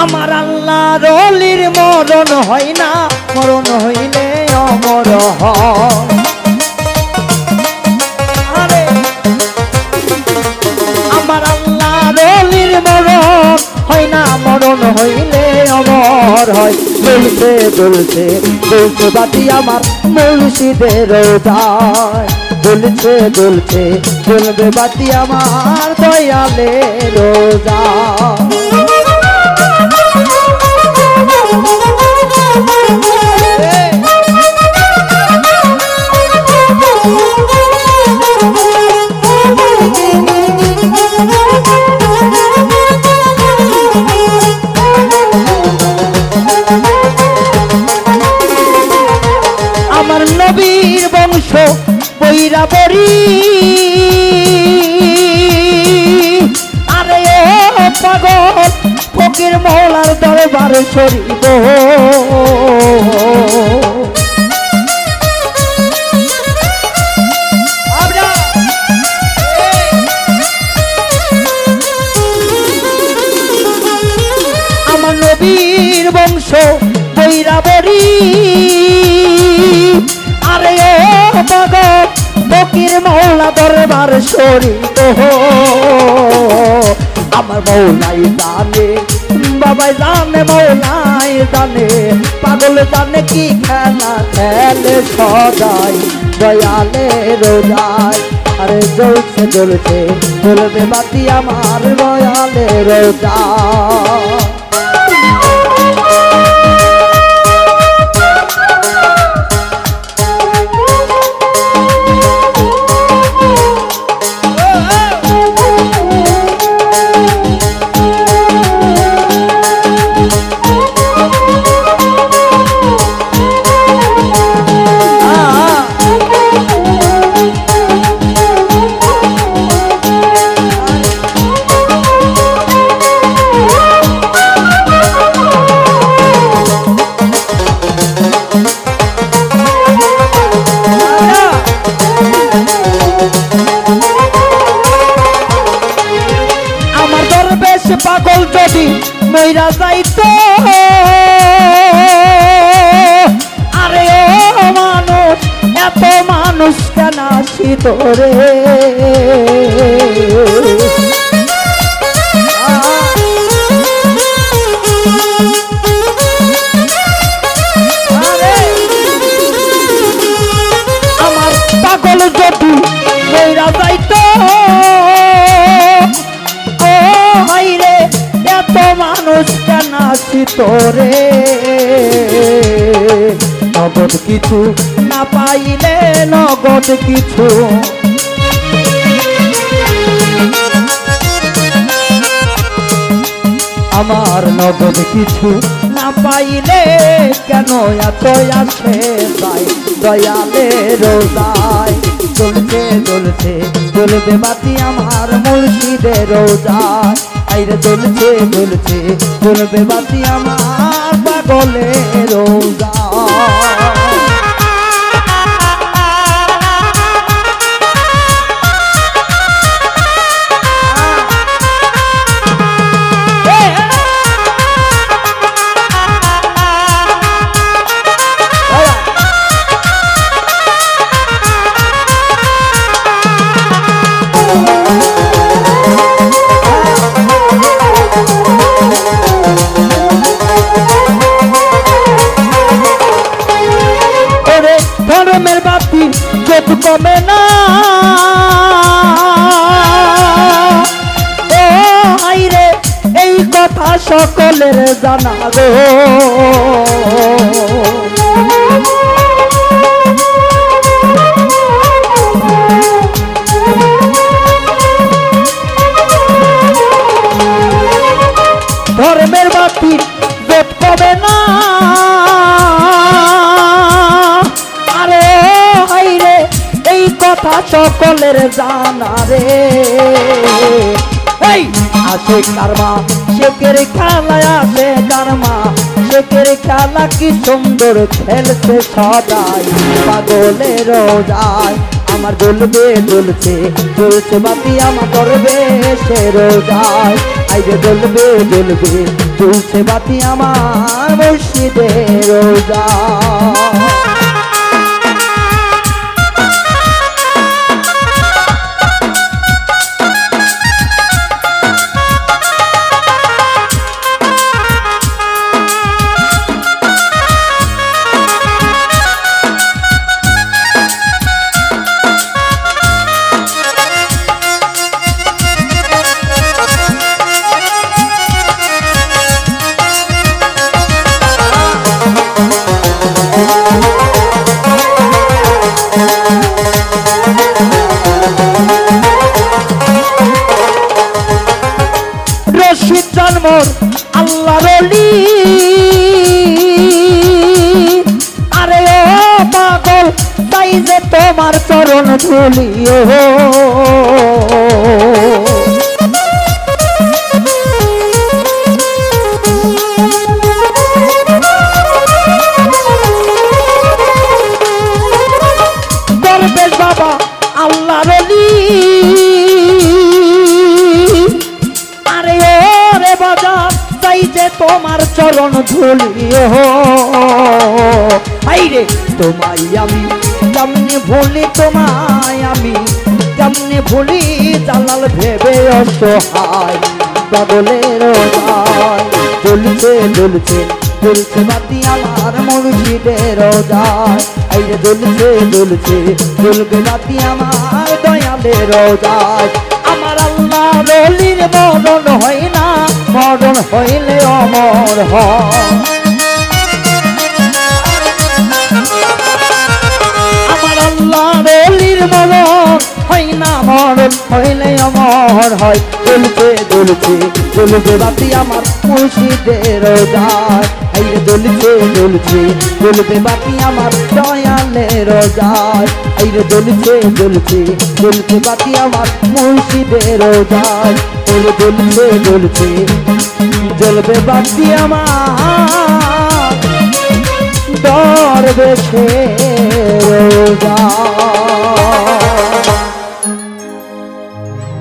আমার আল্লাহর ওলির মরণ হয় না, মরণ হইলে অমর হয়। আরে আমার আল্লাহর ওলির মরণ হয় না, মরণ হইলে অমর হয়। দুলছে দুলছে দুলছে বাতি আমার মুর্শিদের রোজায়, দুলছে দুলছে দুলবে বাতি আমার দয়ালের রোজায়। আমার নবীর বংশ বৈরাবরী, আরে ও পাগল ফকির মৌলার দরবার শরীব। আমার নবীর বংশ বৈরাবরী, আরে ও পাগল ফকির মৌলা দরবার শরীব। আমার মৌলাই জানে, বাবাই জানে, মৌলাই জানে, পাগল জানে কি খেলা খেলে সদাই দয়ালে রোজায়। আরে জ্বলছে জ্বলছে জ্বলবে বাতি আমার দয়ালে রোজায়। পাগল যদি মইরা যাইতো, আরে ও মানুষ এত মানুষ কেন আসিত রে। আমার পাগল যদি মইরা যাইতো, হাইরে এত মানুষ কেন আসিত রে। নগদ কিছু না পাইলে নগদ কিছু, আমার নগদ কিছু না পাইলে কেন এত আসে যাই দয়ালে রোজায়। জ্বলছে জ্বলছে জ্বলবে বাতি আমার মুর্শিদের রোজায়। আইরে জ্বলছে জ্বলছে জ্বলবে বাতি আমার পাগলের রোজায়। ধর্মের বাতি যত কমে না, ও হাইরে এই কথা সকলের জানা গো। ধর্মের বাতি যত কমে না, কথা সকলের জানা রে। এই আসে কারমা শেখের খেলায়, আসে কারমা শেখের খেলা কি সুন্দর খেলছে সদাই পাগলের রোজায়। আমার জ্বলবে জ্বলছে জ্বলছে বাতি আমার দরবেশে রোজায় আইরে জ্বলবে জ্বলবে জ্বলছে বাতি আমার মুর্শিদে রোজায় রশিদ জন্মর আল্লাহর ওলি আরে ও পাগল তাই যে তোমার চরণ ধুলি ও দরবেশ বাবা আল্লাহর ওলি তাই যে তোমার চরণ ধুলি আইরে তোমায় আমি কেমনে ভুলি তোমায় আমি কেমনে ভুলি জালাল ভেবে অসহায় পাগলের রোজায় জ্বলছে জ্বলছে জ্বলছে বাতি আমার মুর্শিদের রোজায় আইরে জ্বলছে জ্বলছে জ্বলবে বাতি আমার দয়ালের রোজায় আমার আল্লাহ রলির মরণ হয় না মরণ হইলে অমর হয় আমার আল্লাহ রলির মরণ হয় না মরণ হইলে অমর হয় জ্বলছে জ্বলছে জ্বলবে বাতি আমার মুর্শিদের রোজায় আইরে জ্বলছে জ্বলছে জ্বলবে বাতি আমার দয়ালের রোজায় আইরে জ্বলছে জ্বলছে জ্বলছে বাতি আমার মুর্শিদের রোজায় আইরে জ্বলছে জ্বলছে জ্বলবে বাতি আমার দরবেশে রোজায়